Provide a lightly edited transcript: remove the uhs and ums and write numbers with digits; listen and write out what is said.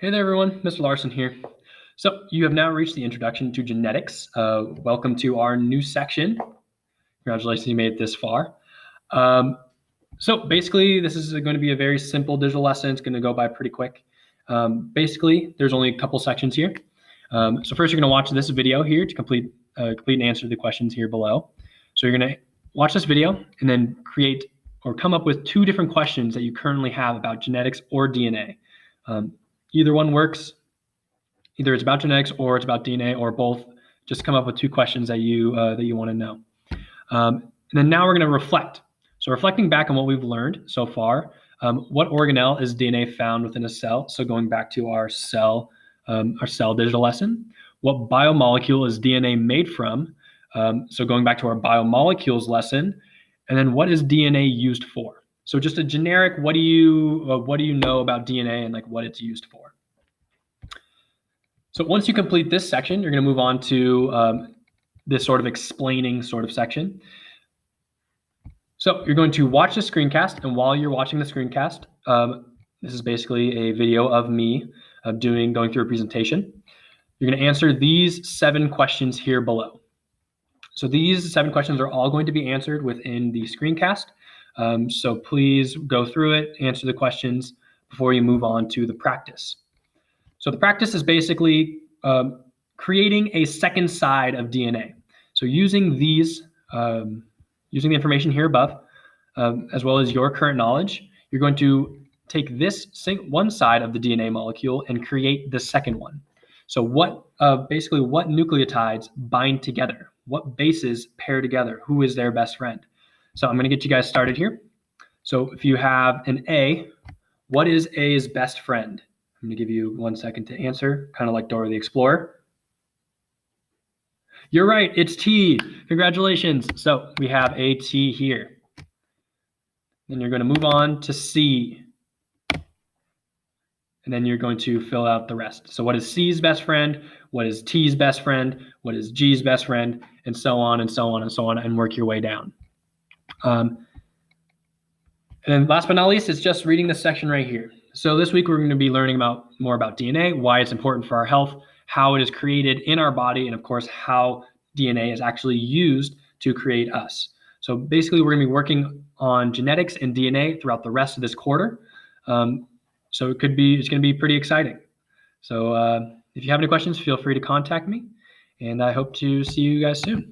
Hey there, everyone. Mr. Larson here. So you have now reached the introduction to genetics. Welcome to our new section. Congratulations, you made it this far. So basically, this is going to be a very simple digital lesson. It's going to go by pretty quick. Basically, there's only a couple sections here. So first, you're going to watch this video here to complete and answer the questions here below. So you're going to watch this video and then create or come up with two different questions that you currently have about genetics or DNA. Either one works. Either it's about genetics or it's about DNA or both. Just come up with two questions that you want to know. And then now we're going to reflect. So reflecting back on what we've learned so far, what organelle is DNA found within a cell? So going back to our cell digital lesson. What biomolecule is DNA made from? So going back to our biomolecules lesson. And then what is DNA used for? So just a generic, what do you know about DNA and like what it's used for? So once you complete this section, you're going to move on to this sort of explaining sort of section. So you're going to watch the screencast, and while you're watching the screencast, this is basically a video of me going through a presentation. You're going to answer these 7 questions here below. So these 7 questions are all going to be answered within the screencast. So please go through it, answer the questions before you move on to the practice. So the practice is basically creating a second side of DNA. So using these, using the information here above, as well as your current knowledge, you're going to take this one side of the DNA molecule and create the second one. So basically what nucleotides bind together? What bases pair together? Who is their best friend? So I'm going to get you guys started here. So if you have an A, what is A's best friend? I'm going to give you 1 second to answer, kind of like Dora the Explorer. You're right, it's T. Congratulations. So we have a T here. Then you're going to move on to C. And then you're going to fill out the rest. So what is C's best friend? What is T's best friend? What is G's best friend? And so on and so on and so on, and work your way down. And then last but not least, it's just reading this section right here. So this week we're going to be learning more about DNA, why it's important for our health, how it is created in our body, and of course how DNA is actually used to create us. So basically we're going to be working on genetics and DNA throughout the rest of this quarter. So it's going to be pretty exciting. So if you have any questions, feel free to contact me, and I hope to see you guys soon.